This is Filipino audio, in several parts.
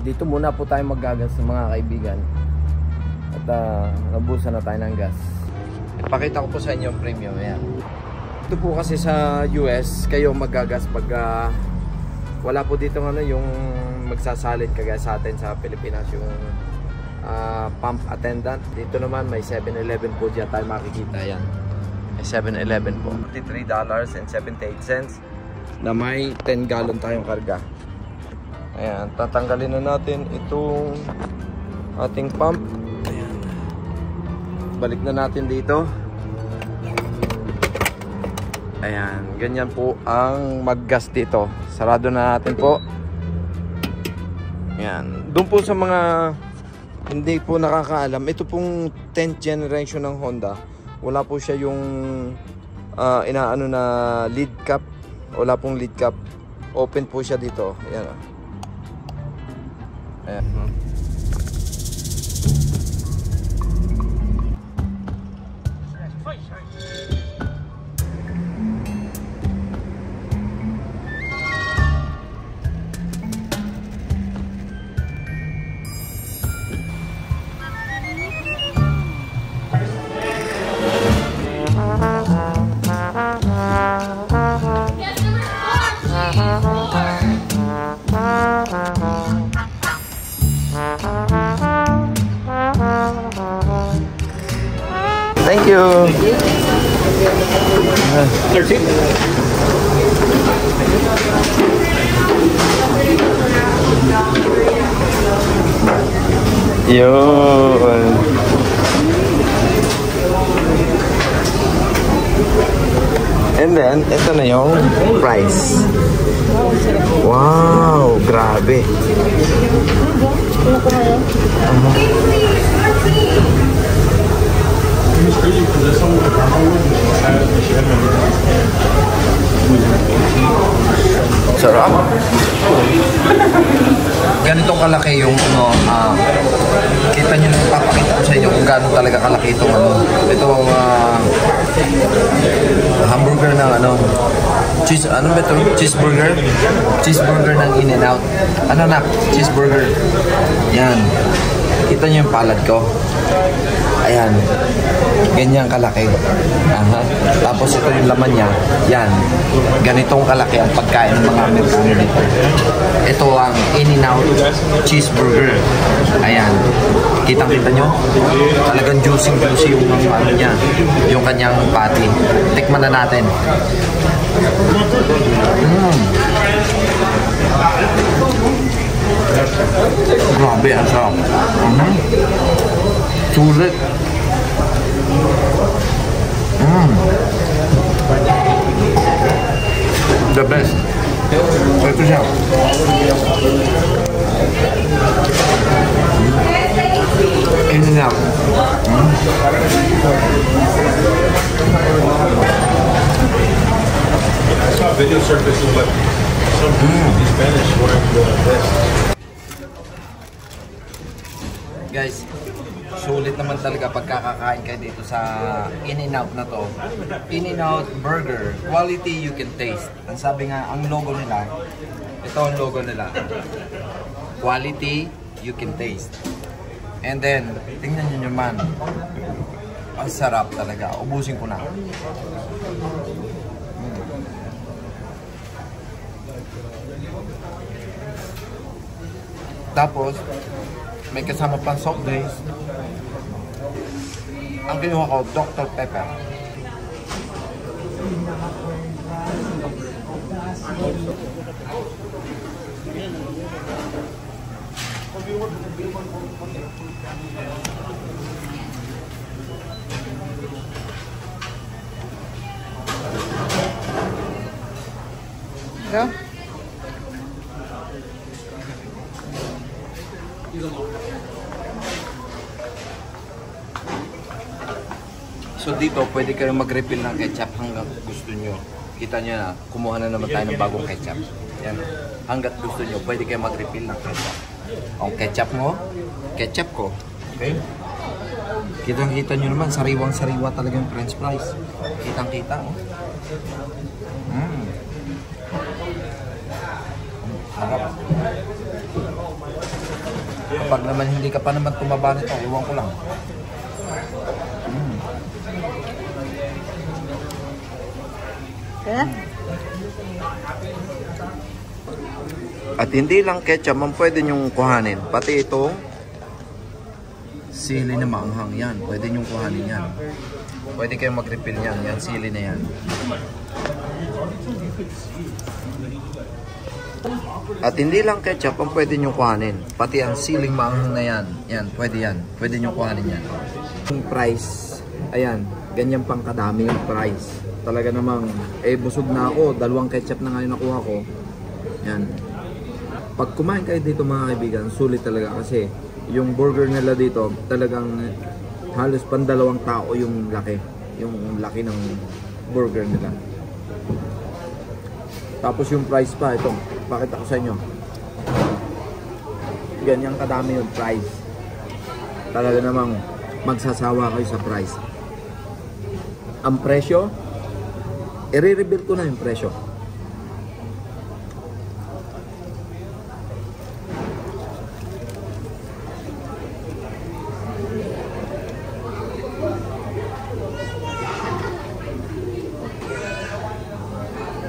dito muna po tayo maggagas ng mga kaibigan. At nabusan na tayo ng gas. Ipakita ko po sa inyo yung premium. Ayan. Ito po kasi sa US, kayo maggagas pag wala po dito yung magsasalit kagaya sa atin sa Pilipinas, yung pump attendant. Dito naman may 7-Eleven po dyan tayo makikita. Ayan. May 7-Eleven po. $53.78 na may 10 gallon tayong karga. Ayan, tatanggalin na natin itong ating pump. Ayan. Balik na natin dito. Ayan, ganyan po ang maggas dito. Sarado na natin po. Ayan, doon po sa mga hindi po nakakaalam, ito pong 10th generation ng Honda. Wala po siya yung inaano na lead cap. Wala pong lead cap. Open po siya dito. Ayan. Ayan. Thank you. 13. Yun. And then, ito na yung price. Wow, grabe. Sarap. Ganitong kalaki yung kita nyo, papakita ko sa inyo kung gaano talaga kalaki itong hamburger ng cheese, ano ba ito? Cheeseburger ng In-N-Out. Ano na? Cheeseburger. Yan. Kita nyo yung palad ko. Ayan. Ganyan kalaki. Aha. Tapos ito yung laman niya. Yan. Ganitong kalaki ang pagkain ng mga Amerikano dito. Ito ang In-N-Out Cheeseburger. Ayan. Kitang-kita nyo? Talagang juicy yung ano niya. Yung kanyang patty. Tikman na natin. Grabe, ang sarap. Sulit. The best. Ito siya. In-N-Out. I saw a video surface of like some people in Spanish wearing this. Guys, sulit naman talaga pagkakakain kayo dito sa In-N-Out na to. In-N-Out Burger. Quality you can taste. Ang sabi nga, ang logo nila, ito ang logo nila. Quality you can taste. And then, tingnan nyo naman. Ang sarap talaga. Ubusin ko na. Tapos, may kasama pang soft drinks. Ang kinuha ko, Dr. Pepper. Yeah. So dito, pwede kayo mag-refill ng ketchup hanggang gusto nyo. Kita nyo na, kumuha na naman tayo ng bagong ketchup. Yan. Hanggat gusto nyo, pwede kayo mag-refill ng ketchup. Ang ketchup mo, ketchup ko. Okay? Kitang-kita nyo naman, sariwang-sariwa talaga yung french fries. Kitang-kita, oh. Harap. Kapag naman hindi ka pa naman tumaba nito, iwan ko lang. Eh? At hindi lang ketchup ang pwede nyong kuhanin. Pati itong sili na maanghang yan. Pwede nyong kuhanin yan. Pwede kayong mag-refill yan. Yan, sili na yan. At hindi lang ketchup ang pwede nyong kuhanin. Pati ang siling maanghang na yan. Yan, pwede yan. Pwede nyong kuhanin yan. Yung price, ayan, ganyan pang kadami yung price. Talaga namang, busog na ako. 2 ketchup na nga yung nakuha ko. Yan. Pag kumain kayo dito mga kaibigan, sulit talaga kasi yung burger nila dito talagang halos pan 2 tao yung laki. Yung laki ng burger nila. Tapos yung price pa, ito, pakita ko sa inyo. Ganyan kadami yung price. Talaga namang magsasawa kayo sa price. Ang presyo, i-reveal ko na yung presyo.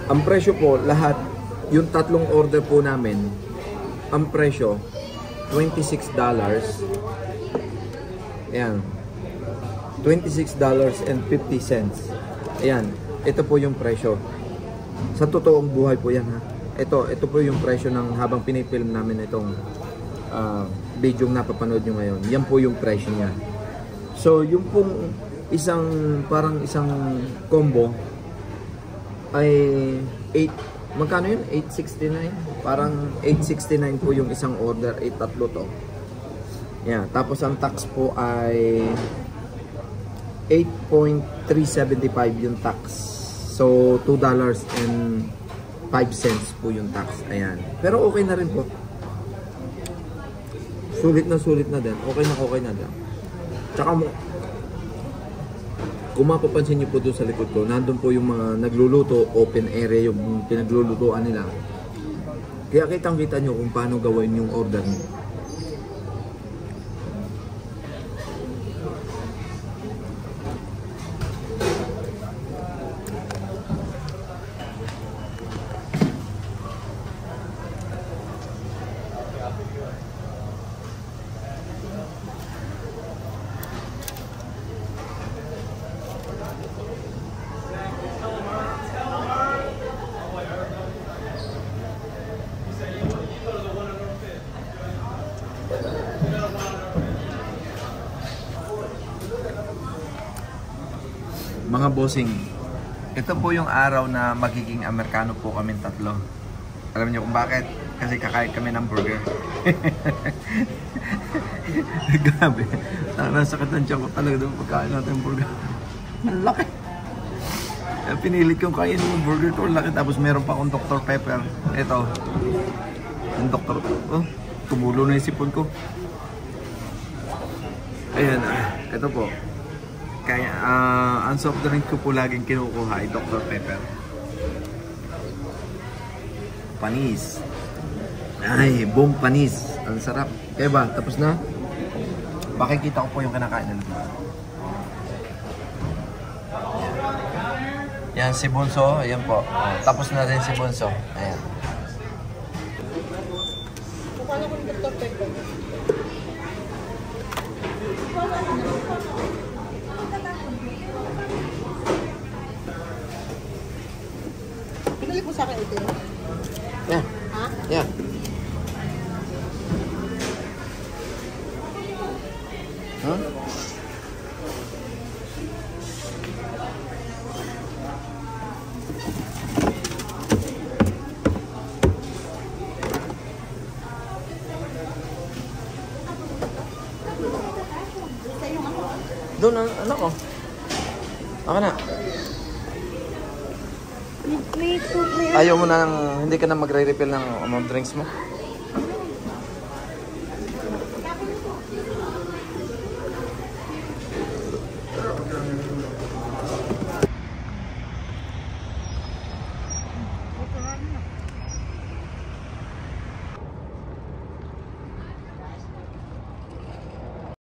Ang presyo po, lahat, yung 3 order po namin, ang presyo, $26. Ayan. $26.50. Ayan. Ito po yung presyo. Sa totoong buhay po yan ha. Ito po yung presyo ng habang pinipilm namin itong video na napapanood nyo ngayon. Yan po yung presyo niya. So, yung pong parang isang combo ay 8, magkano yun? 869? Parang 869 po yung isang order, 8 tatlo to. Yeah, tapos ang tax po ay 8.375 yung tax. So, $2.05 po yung tax. Ayan. Pero okay na rin po. Sulit na din. Okay na din. Tsaka mo, kung mapapansin niyo po doon sa likod ko, nandun po yung mga nagluluto, open area yung pinaglulutuan nila. Kaya kitang-kita nyo kung paano gawin yung order niyo. Mga bossing, ito po yung araw na magiging Amerikano po kami tatlo. Alam niyo kung bakit? Kasi kakain kami ng burger. Grabe. Nasakit ng tiyan ko talaga doon pagkain natin ng burger. Ang laki. Pinilit kong kainin yung burger ko. Laki. Tapos meron pa akong Dr. Pepper. Ito. Yung Dr. Oh, tumulo na yung sipon ko. Ayan. Ito po. Kaya, ang soft drink ko po laging kinukuha ay Dr. Pepper. Panis. Ay, boom panis. Ang sarap. Kaya ba? Tapos na? Pakikita ko po yung kinakain nila. Yan si Bunso. Ayan po. Tapos na rin si Bunso. Ayan. Mukha na kong Dr. Pepper. Pinalik mo sa akin ito. Yeah. Ha? Yeah. Huh? Doon ang anak ko. Ako na. May Ayaw mo na, hindi ka na magre-refill ng drinks mo?